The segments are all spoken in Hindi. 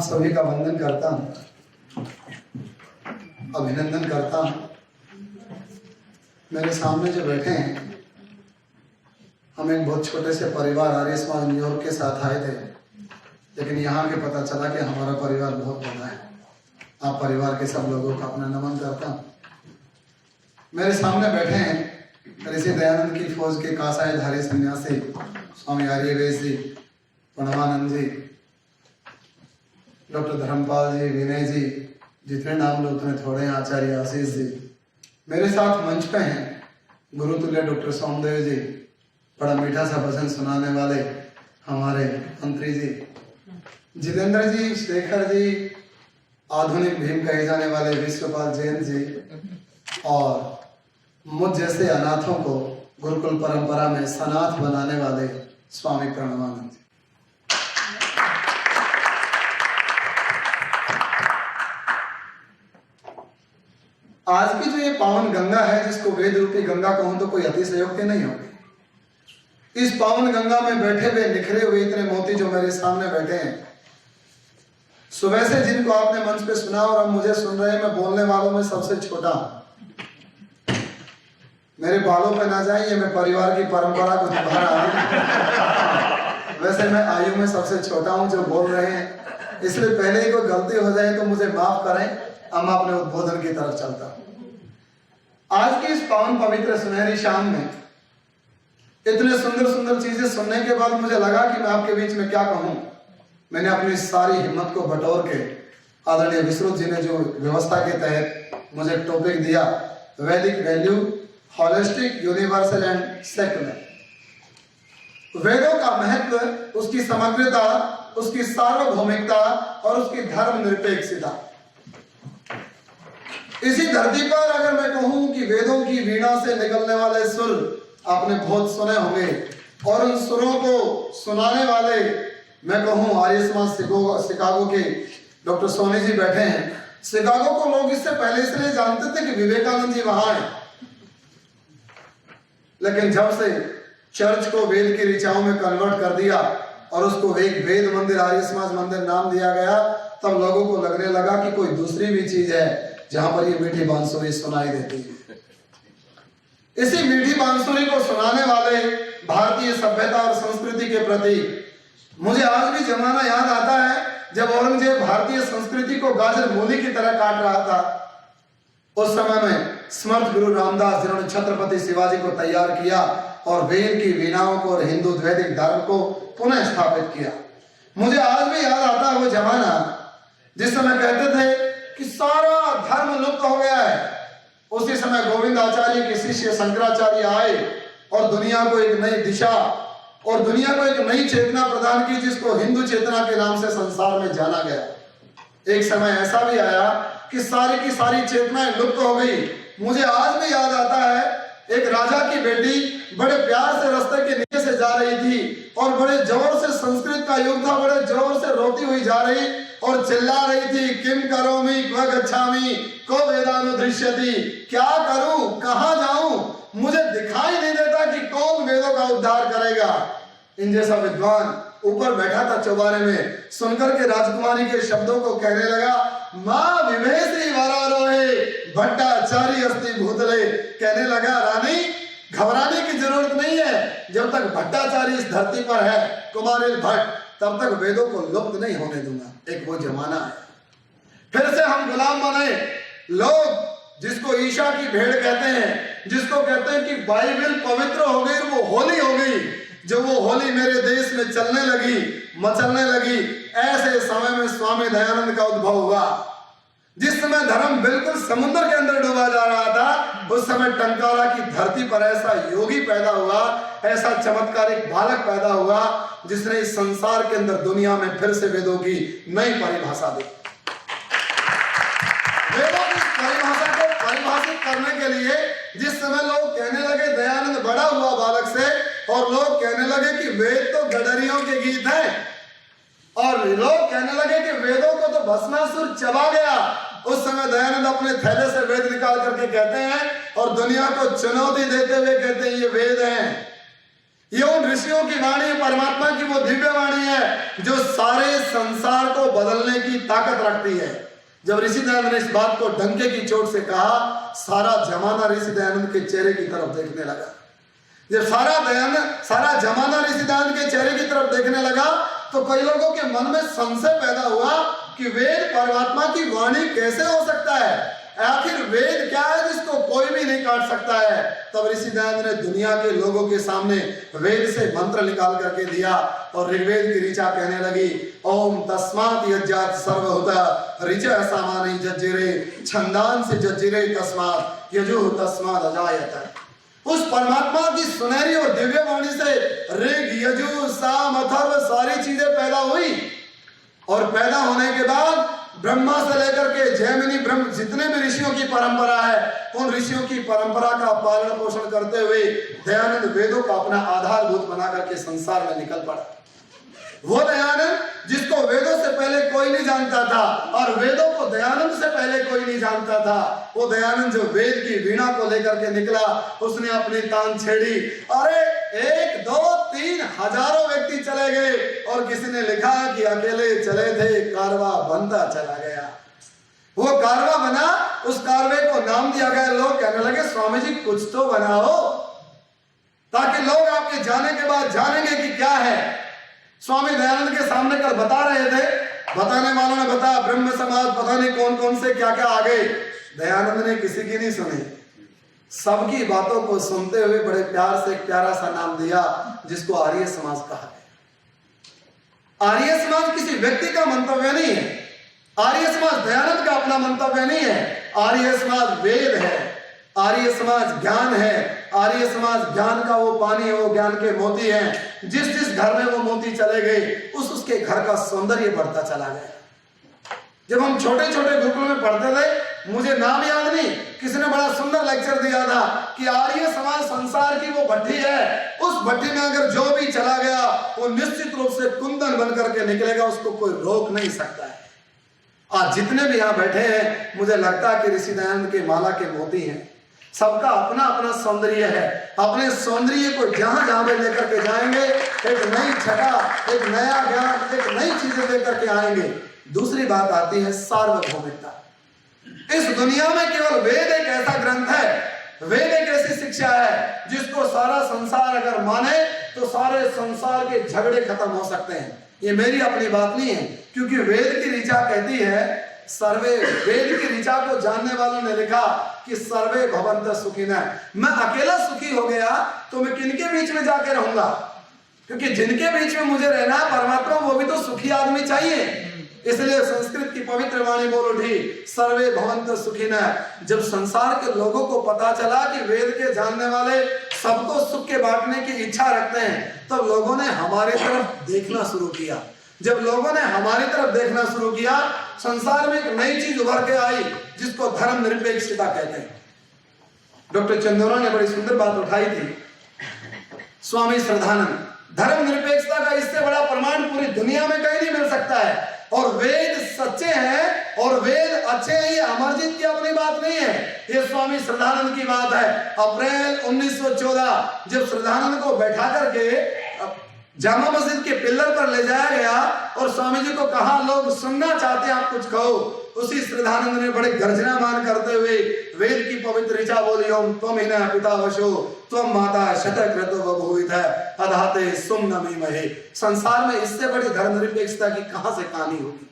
आप सभी का वंदन करता हूँ, अभिनंदन करता हूँ। मेरे सामने जो बैठे हैं, हम एक बहुत छोटे से परिवार आर्य समाज न्यूयॉर्क के साथ आए थे, लेकिन यहाँ के पता चला कि हमारा परिवार बहुत बड़ा है। आप परिवार के सब लोगों को अपना नमन करता हूँ। मेरे सामने बैठे हैं ऋषि दयानंद की फौज के कासायधारी सन्यासी स्वामी आर्यवेश जी, प्रणवानंद जी, डॉक्टर धर्मपाल जी, विनय जी, जितने नाम लो उतने थोड़े हैं, आचार्य आशीष जी। मेरे साथ मंच पे हैं गुरुतुल्य डॉक्टर सोमदेव जी, बड़ा मीठा सा भजन सुनाने वाले हमारे मंत्री जी, जितेंद्र जी, शेखर जी, आधुनिक भीम कहे जाने वाले विश्वपाल जैन जी, और मुझ जैसे अनाथों को गुरुकुल परंपरा में सनाथ बनाने वाले स्वामी प्रणवानंद जी। आज की जो ये पावन गंगा है, जिसको वेद रूपी गंगा कहूं तो कोई अतिशयोक्ति नहीं होगी। इस पावन गंगा में बैठे हुए निखरे हुए इतने मोती जो मेरे सामने बैठे हैं, सुबह से जिनको आपने मंच पे सुना और अब मुझे सुन रहे हैं, मैं बोलने वालों में सबसे छोटा हूं। मेरे बालों पे ना जाइए, मैं परिवार की परंपरा को निभा रहा हूं। वैसे मैं आयु में सबसे छोटा हूं जो बोल रहे हैं, इसलिए पहले ही कोई गलती हो जाए तो मुझे माफ करें। अब मैं अपने उद्बोधन की तरफ चलता हूं। आज की इस पावन पवित्र सुनहरी शाम में इतने सुंदर सुंदर चीजें सुनने के बाद मुझे लगा कि मैं आपके बीच में क्या कहूं। मैंने अपनी सारी हिम्मत को बटोर के आदरणीय विश्रुत जी ने जो व्यवस्था के तहत मुझे टॉपिक दिया, वैदिक value, holistic, universal and secular. वेदों का महत्व, उसकी समग्रता, उसकी सार्वभौमिकता और उसकी धर्मनिरपेक्षता। इसी धरती पर अगर मैं कहूं कि वेदों की वीणा से निकलने वाले सुर आपने बहुत सुने होंगे, और उन सुरों को सुनाने वाले मैं कहूं आर्य समाज शिकागो के डॉक्टर सोनी जी बैठे हैं। शिकागो को लोग इससे पहले इसलिए जानते थे कि विवेकानंद जी वहां हैं, लेकिन जब से चर्च को वेद की ऋचाओं में कन्वर्ट कर दिया और उसको एक वेद मंदिर, आर्य समाज मंदिर नाम दिया गया, तब लोगों को लगने लगा कि कोई दूसरी भी चीज है जहां पर ये मीठी बांसुरी सुनाई देती है। इसी मीठी बांसुरी को सुनाने वाले भारतीय सभ्यता और संस्कृति के प्रति मुझे आज भी जमाना याद आता है जब औरंगजेब भारतीय संस्कृति को गाजर मूली की तरह काट रहा था। उस समय में समर्थ गुरु रामदास, जिन्होंने छत्रपति शिवाजी को तैयार किया और वेद की वीणाओं को और हिंदू वैदिक धर्म को पुनः स्थापित किया। मुझे आज भी याद आता है वो जमाना जिस समय कहते थे कि सारा धर्म लुप्त हो गया है। उसी समय गोविंद आचार्य के शिष्य शंकराचार्य आए और दुनिया को एक नई दिशा और दुनिया को एक नई चेतना प्रदान की, जिसको हिंदू चेतना के नाम से संसार में जाना गया। एक समय ऐसा भी आया कि सारी की सारी चेतनाएं लुप्त हो गई। मुझे आज भी याद आता है एक राजा की बेटी बड़े प्यार से रास्ते के नीचे से जा रही थी और बड़े जोर से, संस्कृत का युग था, बड़े जोर से रोती हुई जा रही और चिल्ला रही थी, किम करोमि क्व गच्छामि को वेदानुदृश्यति। क्या करूं, कहां जाऊं, मुझे दिखाई नहीं देता कि कौन वेदों का उद्धार करेगा। इन जैसा विद्वान ऊपर बैठा था चौबारे में, सुनकर के राजकुमारी के शब्दों को कहने लगा, मां विवेशी वरारोहे भट्टाचार्य अस्ति भूतले। कहने लगा, रानी घबराने की जरूरत नहीं है, जब तक भट्टाचार्य इस धरती पर है, कुमारिल भट्ट, तब तक वेदों को लुप्त नहीं होने दूंगा। एक वो जमाना है, फिर से हम गुलाम बने। लोग जिसको ईशा की भेड़ कहते हैं, जिसको कहते हैं कि बाइबल पवित्र हो गई, वो होली हो गई, जो वो होली मेरे देश में चलने लगी, मचलने लगी, ऐसे समय में स्वामी दयानंद का उद्भव हुआ। जिस समय धर्म बिल्कुल समुद्र के अंदर डूबा जा रहा था, उस समय टंकारा की धरती पर ऐसा योगी पैदा हुआ, ऐसा चमत्कारिक बालक पैदा हुआ, जिसने इस संसार के अंदर दुनिया में फिर से वेदों की नई परिभाषा दी। वेदों की परिभाषा को परिभाषित करने के लिए जिस समय लोग कहने लगे दयानंद बड़ा हुआ बालक से, और लोग कहने लगे कि वेद तो गडरियों के गीत हैं, और लोग कहने लगे कि वेदों को तो भस्मासुर चबा गया, उस समय दयानंद अपने थैले से वेद निकाल करके कहते हैं और दुनिया को चुनौती देते हुए कहते हैं ये वेद हैं। ये उन ऋषियों की वाणी है, परमात्मा की वो दिव्य वाणी है जो सारे संसार को बदलने की ताकत रखती है। जब ऋषि दयानंद ने इस बात को डंके की चोट से कहा, सारा जमाना ऋषि दयानंद के चेहरे की तरफ देखने लगा। जब सारा जमाना ऋषि दयानंद के चेहरे की तरफ देखने लगा तो कई लोगों के मन में संशय पैदा हुआ कि वेद परमात्मा की वाणी कैसे हो सकता है, आखिर वेद क्या है जिसको कोई भी नहीं काट सकता है। तब ऋषि दयानंद ने दुनिया के लोगों के सामने वेद से मंत्र निकाल करके दिया और ऋग्वेद की ऋचा कहने लगी, ओम तस्मात् यज्जात सर्वहुत ऋचा सामानि जज्जिरे छंदांसि जज्जिरे तस्मात् यजुः तस्मात् अजायत। उस परमात्मा की सुनहरी और दिव्य वाणी से ऋग यजु साम अथर्व सारी चीजें पैदा हुई और पैदा होने के बाद ब्रह्मा से लेकर के जैमिनी ब्रह्म जितने भी ऋषियों की परंपरा है, उन ऋषियों की परंपरा का पालन पोषण करते हुए दयानंद वेदों का अपना आधारभूत बना करके संसार में निकल पड़ा। वो दयानंद जिसको वेदों से पहले कोई नहीं जानता था और वेदों को दयानंद से पहले कोई नहीं जानता था, वो दयानंद जो वेद की वीणा को लेकर के निकला, उसने अपनी तान छेड़ी। अरे 1 2 3 हजारों व्यक्ति चले गए और किसी ने लिखा कि अकेले चले थे, कारवा बनता चला गया। वो कारवा बना, उस कारवे को नाम दिया गया। लोग कहने लगे, स्वामी जी कुछ तो बनाओ ताकि लोग आपके जाने के बाद जानेंगे कि क्या है। स्वामी दयानंद के सामने कल बता रहे थे, बताने वालों ने बताया ब्रह्म समाज पता नहीं कौन कौन से क्या क्या आ गए। दयानंद ने किसी की नहीं सुनी, सबकी बातों को सुनते हुए बड़े प्यार से एक प्यारा सा नाम दिया जिसको आर्य समाज कहा है। आर्य समाज किसी व्यक्ति का मंतव्य नहीं है, आर्य समाज दयानंद का अपना मंतव्य नहीं है। आर्य समाज वेद है, आर्य समाज ज्ञान है, आर्य समाज ज्ञान का वो पानी है, वो ज्ञान के मोती हैं। जिस जिस घर में वो मोती चले गए उसके घर का सौंदर्य बढ़ता चला गया। जब हम छोटे छोटे गुरुकुल में पढ़ते थे, मुझे नाम याद नहीं, किसी ने बड़ा सुंदर लेक्चर दिया था कि आर्य समाज संसार की वो भट्टी है, उस भट्टी में अगर जो भी चला गया वो निश्चित रूप से कुंदन बन करके निकलेगा, उसको कोई रोक नहीं सकता है। आज जितने भी यहाँ बैठे हैं, मुझे लगता है कि ऋषि दयानंद के माला के मोती हैं। सबका अपना अपना सौंदर्य है, अपने सौंदर्य को जहां जहां में लेकर के जाएंगे, एक नई छटा, एक नया ज्ञान, एक नई चीजें लेकर के आएंगे। दूसरी बात आती है सार्वभौमिकता। इस दुनिया में केवल वेद एक ऐसा ग्रंथ है, वेद एक ऐसी शिक्षा है जिसको सारा संसार अगर माने तो सारे संसार के झगड़े खत्म हो सकते हैं। ये मेरी अपनी बात नहीं है, क्योंकि वेद की ऋचा कहती है सर्वे, वेद की ऋचा को जानने वालों ने लिखा कि सर्वे भवन्तः सुखिनः। मैं अकेला सुखी हो गया तो मैं किनके बीच में जाके रहूंगा, क्योंकि जिनके बीच में मुझे रहना है परमात्मा, वो भी तो सुखी आदमी चाहिए। इसलिए संस्कृत की पवित्र वाणी बोल उठी, सर्वे भवन्तः सुखिनः। जब संसार के लोगों को पता चला कि वेद के जानने वाले सबको सुख के बांटने की इच्छा रखते हैं, तब लोगों ने हमारे तरफ देखना शुरू किया। जब लोगों ने हमारी तरफ देखना शुरू किया, संसार में एक नई चीज उभर के आई जिसको धर्म निरपेक्षता कहते हैं। डॉक्टर चंदोरा ने बड़ी सुंदर बात उठाई थी, स्वामी श्रद्धानंद। धर्म निरपेक्षता का इससे बड़ा प्रमाण पूरी दुनिया में कहीं नहीं मिल सकता है। और वेद सच्चे हैं और वेद अच्छे हैं, ये अमरजीत की अपनी बात नहीं है, ये स्वामी श्रद्धानंद की बात है। अप्रैल 1914 जब श्रद्धानंद को बैठा करके जामा मस्जिद के पिलर पर ले जाया गया और स्वामी जी को कहा, लोग सुनना चाहते हैं, आप कुछ कहो। उसी श्रद्धानंद ने बड़े गर्जना मान करते हुए वेद की पवित्र ऋचा बोली, ओम त्वमेव पिता वशो त्वं माता शतक्रतु बभूविथ अधाते सुम्नमीमहे। संसार में इससे बड़ी धर्मनिरपेक्षता की कहां से कहानी होगी।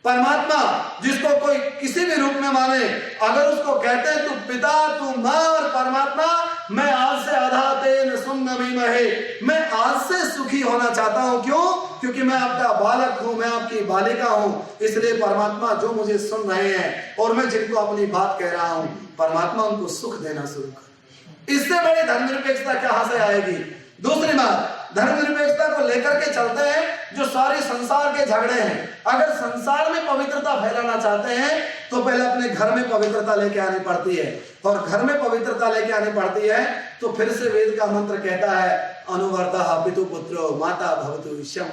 परमात्मा जिसको कोई किसी भी रूप में माने, अगर उसको कहते हैं तू पिता, तू मां और परमात्मा, मैं आज से आधातेन सुम्नमीमहे, मैं आज से सुखी होना चाहता हूं। क्यों? क्योंकि मैं आपका बालक हूं, मैं आपकी बालिका हूं। इसलिए परमात्मा जो मुझे सुन रहे हैं और मैं जिनको अपनी बात कह रहा हूं, परमात्मा उनको सुख देना शुरू कर। इससे बड़ी धर्मनिरपेक्षता कहां से आएगी। दूसरी बात, धर्मनिरपेक्षता को लेकर के चलते हैं जो सारे संसार के झगड़े हैं। अगर संसार में पवित्रता फैलाना चाहते हैं तो पहले अपने घर में पवित्रता लेके आनी पड़ती है, और घर में पवित्रता लेके आनी पड़ती है तो फिर से वेद का मंत्र कहता है, अनुवर्तः पितु पुत्रो माता भवतु शम।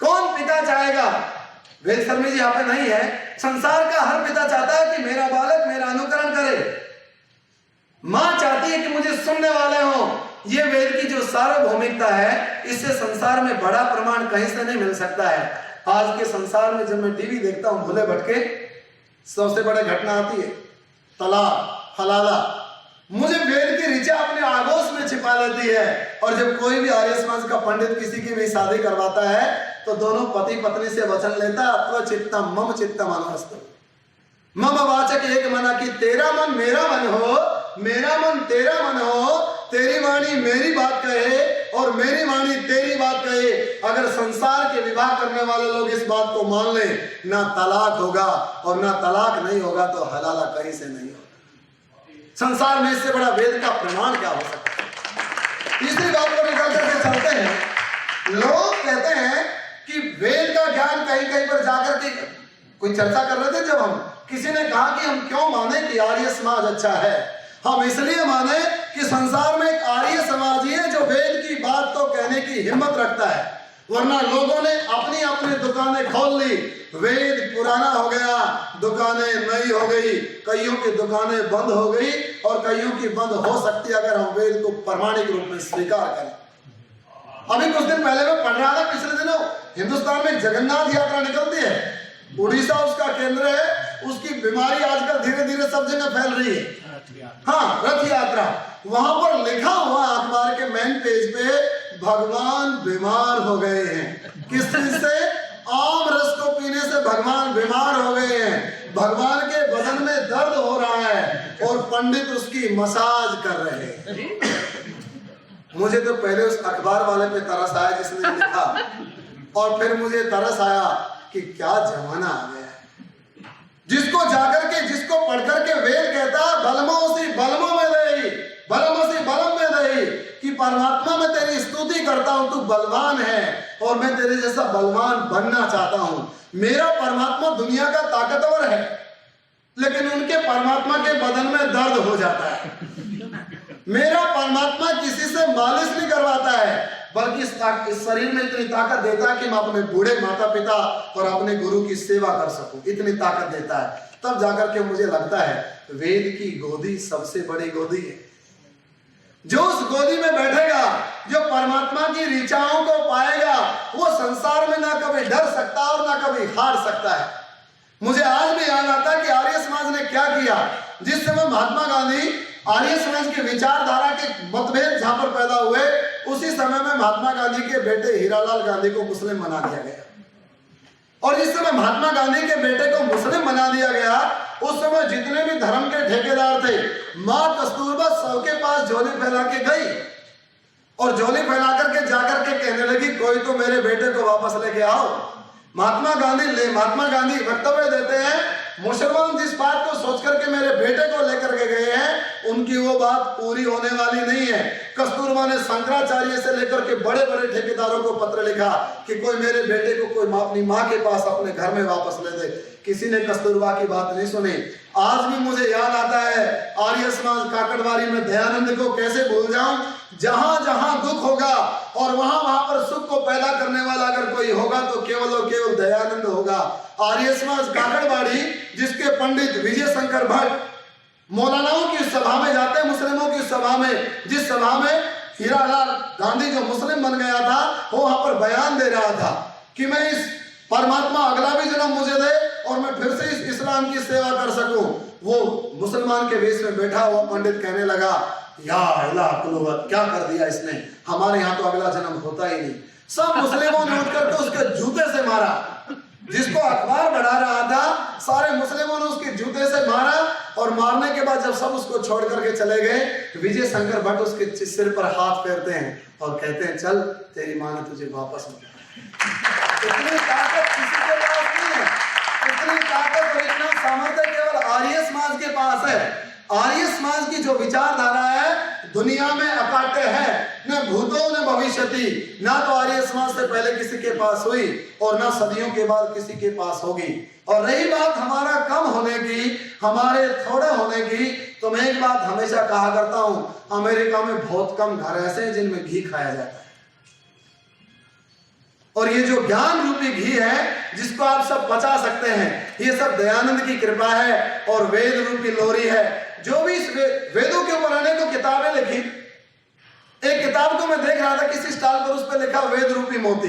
कौन पिता चाहेगा? वेद शर्मी जी यहाँ पे नहीं है। संसार का हर पिता चाहता है कि मेरा बालक मेरा अनुकरण करे। मां चाहती है कि मुझे सुनने वाले हो, ये वेद की जो सार्वभौमिकता है, इससे संसार में बड़ा प्रमाण कहीं से नहीं मिल सकता है। आज के संसार में जब मैं टीवी देखता हूं भोले भटके, सबसे बड़ी घटना आती है तलाक, हलाला। मुझे वेद की ऋचा अपने आगोश में छिपा लेती है। और जब कोई भी आर्य समाज का पंडित किसी की भी शादी करवाता है तो दोनों पति पत्नी से वचन लेता, त्वचित्तम मम चित्तम अनस्तु, मम वाचक एक मना, कि तेरा मन मेरा मन हो, मेरा मन तेरा मन हो, तेरी वाणी मेरी बात कहे और मेरी वाणी तेरी बात कहे। अगर संसार के विवाह करने वाले लोग इस बात को मान ले, ना तलाक होगा, और ना तलाक नहीं होगा तो हलाला कहीं से नहीं होगा। संसार में इससे बड़ा वेद का प्रमाण क्या हो सकता है। तीसरी बात को निकाल करके चलते हैं। लोग कहते हैं कि वेद का ज्ञान कहीं कहीं पर जाकर के, कोई चर्चा कर रहे थे जब हम, किसी ने कहा कि हम क्यों माने कि आर्य समाज अच्छा है। हम इसलिए माने कि संसार में एक आर्य समाज ही है जो वेद की बात को कहने की हिम्मत रखता है। वरना लोगों ने अपनी अपनी दुकानें खोल ली, वेद पुराना हो गया, दुकानें नई हो गई, कईयों की दुकानें बंद हो गई और कईयों की बंद हो सकती है अगर हम वेद को प्रामाणिक रूप में स्वीकार करें। अभी कुछ दिन पहले मैं पढ़ रहा था, पिछले दिनों हिंदुस्तान में जगन्नाथ यात्रा निकलती है, उड़ीसा उसका केंद्र है, उसकी बीमारी आजकल धीरे धीरे सब जगह फैल रही है। हाँ, रथ यात्रा। वहां पर लिखा हुआ अखबार के मेन पेज पे, भगवान बीमार हो गए हैं। किस चीज से? आम रस को पीने से भगवान बीमार हो गए हैं। भगवान के बदन में दर्द हो रहा है और पंडित उसकी मसाज कर रहे हैं। मुझे तो पहले उस अखबार वाले पे तरस आया जिसने लिखा, और फिर मुझे तरस आया कि क्या जमाना आ गया है। जिसको जाकर के, जिसको पढ़कर के वेद कहता बलमोसी बलमो में दही, बलमोसी बलम में दही, कि परमात्मा मैं तेरी स्तुति करता हूं, तू बलवान है और मैं तेरे जैसा बलवान बनना चाहता हूं। मेरा परमात्मा दुनिया का ताकतवर है, लेकिन उनके परमात्मा के बदन में दर्द हो जाता है। मेरा परमात्मा किसी से मालिश नहीं करवाता है, बल्कि इस शरीर में इतनी ताकत देता है कि मैं अपने बूढ़े माता पिता और अपने गुरु की सेवा कर सकूं, इतनी ताकत देता है। तब जाकर के मुझे लगता है वेद की गोदी सबसे बड़ी गोदी है। जो उस गोदी में बैठेगा, जो परमात्मा की ऋचाओं को पाएगा, वो संसार में ना कभी डर सकता और ना कभी हार सकता है। मुझे आज भी याद आता है कि आर्य समाज ने क्या किया। जिस समय महात्मा गांधी आर्य समाज की विचारधारा के मतभेद जहां पर पैदा हुए, उसी समय में महात्मा गांधी के बेटे हीरालाल गांधी को मुस्लिम बना दिया गया। और जिस समय महात्मा गांधी के बेटे को मुस्लिम बना दिया गया, उस समय जितने भी धर्म के ठेकेदार थे, मां कस्तूरबा सबके पास झोली फैला के गई और झोली फैला करके जाकर के कहने लगी, कोई तो मेरे बेटे को वापस लेके आओ। महात्मा गांधी वक्तव्य देते हैं, मुसलमान जिस बात को सोच करके मेरे बेटे को लेकर के गए हैं, उनकी वो बात पूरी होने वाली नहीं है। कस्तूरबा ने शंकराचार्य से लेकर के बड़े बड़े ठेकेदारों को पत्र लिखा कि कोई मेरे बेटे को कोई अपनी माँ के पास अपने घर में वापस ले दे। किसी ने कस्तूरबा की बात नहीं सुनी। आज भी मुझे याद आता है आर्य समाज काकड़वारी में दयानंद को कैसे भूल जाऊं। जहां जहां दुख होगा और वहां वहां पर सुख को पैदा करने वाला अगर कोई होगा तो केवल और केवल दयानंद होगा। आर्य समाज काकड़वाड़ी, जिसके पंडित विजय शंकर भट्ट मौलानाओं की सभा में जाते, मुस्लिमों की सभा में, जिस सभा में हीरालाल गांधी जो मुस्लिम बन गया था, वो वहां पर बयान दे रहा था कि मैं इस परमात्मा अगला भी जन्म मुझे दे और मैं फिर से इस इस्लाम की सेवा कर सकूं। वो मुसलमान के वेश में बैठा हुआ पंडित कहने लगा, या अल्लाह कुलवत, क्या कर दिया इसने, हमारे यहाँ तो अगला जन्म होता ही नहीं। सब मुस्लिमों ने उठकर के उसके जूते से मारा। जिसको अखबार बढ़ा रहा था, सारे मुस्लिमों ने उसके जूते से मारा और मारने के बाद जब सब उसको छोड़ करके चले गए, विजय शंकर भट्ट उसके सिर पर हाथ फेरते हैं और कहते हैं, चल तेरी माँ ने तुझे वापस बुलाया। इतनी ताकत किसी के पास नहीं है, इतनी ताकत और इतना सामर्थ्य केवल आर्य समाज के पास है। आर्य समाज की जो विचारधारा है दुनिया में अकाट्य है, न भूतो न भविष्यति। ना तो आर्य समाज से पहले किसी के पास हुई और ना सदियों के बाद किसी के पास होगी। और रही बात हमारा कम होने की, हमारे थोड़े होने की, तो मैं एक बात हमेशा कहा करता हूं, अमेरिका में बहुत कम घर ऐसे हैं जिनमें घी खाया जाता है। और ये जो ज्ञान रूपी घी है जिसको आप सब पचा सकते हैं, ये सब दयानंद की कृपा है और वेद रूपी लोरी है। जो भी इस वेदों के ऊपर अनेकों किताबें लिखी, एक किताब को मैं देख रहा था, किसी स्टॉल पर उस पर लिखा वेद रूपी मोती।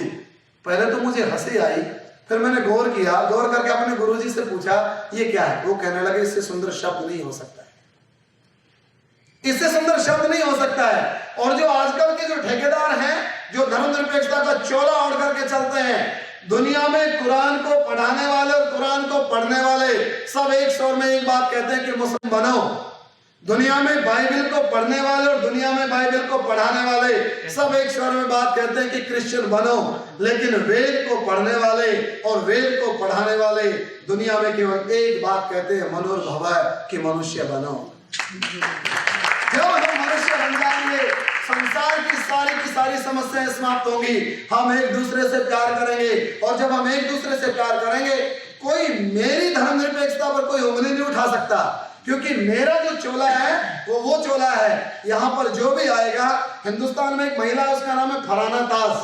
पहले तो मुझे हंसी आई, फिर मैंने गौर किया, गौर करके अपने गुरुजी से पूछा ये क्या है। वो कहने लगे इससे सुंदर शब्द नहीं हो सकता है, इससे सुंदर शब्द नहीं हो सकता है। और जो आजकल के जो ठेकेदार हैं, जो धर्मनिरपेक्षता का चोला ओढ़ करके चलते हैं, दुनिया में कुरान को पढ़ाने वाले और कुरान को पढ़ने वाले सब एक स्वर में एक बात कहते हैं कि मुस्लिम बनो। दुनिया में बाइबल को पढ़ने वाले और दुनिया में बाइबल को पढ़ाने वाले सब एक स्वर में बात कहते हैं कि क्रिश्चियन बनो। लेकिन वेद को पढ़ने वाले और वेद को पढ़ाने वाले दुनिया में केवल एक बात कहते हैं, मनोर्भव, कि मनुष्य बनो। जब हम मनुष्य बन जाएंगे, संसार की सारी समस्याएं समाप्त होंगी। हम एक दूसरे से प्यार करेंगे, और जब हम एक दूसरे से प्यार करेंगे, कोई मेरी धर्मनिरपेक्षता पर कोई उंगली नहीं उठा सकता, क्योंकि मेरा जो चोला है वो चोला है। यहां पर जो भी आएगा, हिंदुस्तान में एक महिला है, उसका नाम है फरहाना ताज,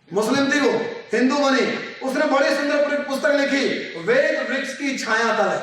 मुस्लिम थी, वो हिंदू बनी, उसने बड़ी सुंदर पुस्तक लिखी, वेद वृक्ष की छाया तले।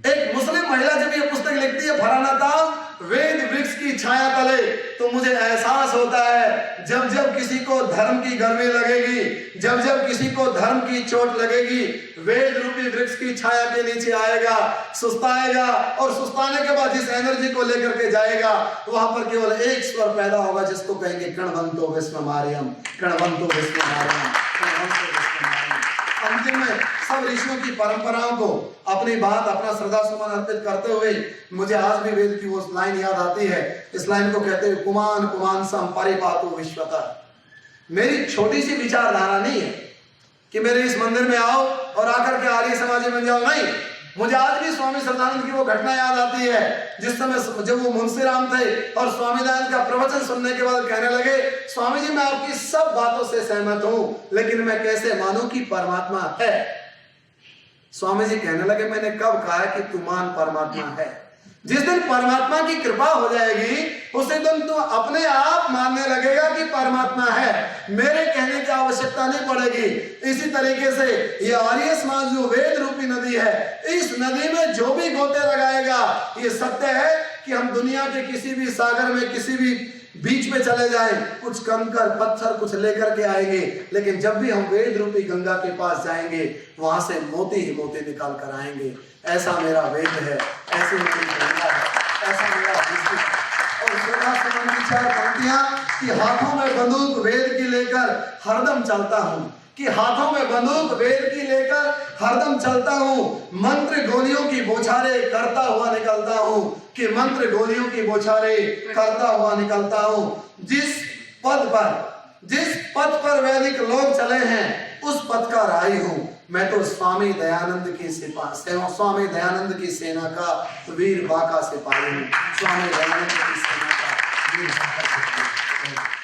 एक मुस्लिम महिला जब ये पुस्तक लिखती है, फरहाना ताज, वेद वृक्ष की छाया तले, तो मुझे एहसास होता है जब जब किसी को धर्म की गर्मी लगेगी, जब जब किसी को धर्म की चोट लगेगी, वेद रूपी वृक्ष की छाया के नीचे आएगा, सुस्ताएगा, और सुस्ताने के बाद जिस एनर्जी को लेकर के जाएगा, वहां पर केवल एक स्वर पैदा होगा जिसको कहेंगे कणवंतो विश्वमार्यम, कणवंतो विश्वमार्यम, कणवंतो विश्वमार्यम। अंतिम में सब ऋषियों की परंपराओं को अपनी बात, अपना श्रद्धा सुमन अर्पित करते हुए मुझे आज भी वेद की वो लाइन याद आती है। इस लाइन को कहते हैं, कुमान कुमान सम परिपातो विश्वतः। मेरी छोटी सी विचारधारा नहीं है कि मेरे इस मंदिर में आओ और आकर के आर्य समाजी बन जाओ, नहीं। मुझे आज भी स्वामी श्रद्धानंद की वो घटना याद आती है, जिस समय जब वो मुंशीराम थे और स्वामी दयानंद का प्रवचन सुनने के बाद कहने लगे, स्वामी जी मैं आपकी सब बातों से सहमत हूं, लेकिन मैं कैसे मानूं कि परमात्मा है। स्वामी जी कहने लगे, मैंने कब कहा कि तू मान परमात्मा है। जिस दिन परमात्मा की कृपा हो जाएगी, उसी दिन तू अपने आप मानने लगेगा कि परमात्मा है, मेरे कहने की आवश्यकता नहीं पड़ेगी। इसी तरीके से ये आर्य समाज जो वेद रूपी नदी है, इस नदी में जो भी गोते लगाएगा, ये सत्य है कि हम दुनिया के किसी भी सागर में, किसी भी बीच पे चले जाएं, कुछ कंकर पत्थर कुछ लेकर के आएंगे, लेकिन जब भी हम वेद रूपी गंगा के पास जाएंगे, वहां से मोती ही मोती निकाल कर आएंगे। ऐसा मेरा वेद है, ऐसी मेरी गंगा है, ऐसा मेरा विष्णु है। और श्रद्धा सुमन की 4 पंक्तियां कि हाथों में बंदूक वेद की लेकर हरदम चलता हूं, कि हाथों में बंदूक वेद की लेकर हरदम चलता हूं, मंत्र गोलियों की बौछारें करता हुआ निकलता हूं, कि मंत्र गोलियों की बौछारें करता हुआ निकलता हूं। जिस पथ पर वैदिक लोग चले हैं, उस पथ का राही हूं। मैं तो स्वामी दयानंद की सेना का वीर बाका सिपाही हूं, स्वामी दयानंद की सेना का वीर बाका सिपाही।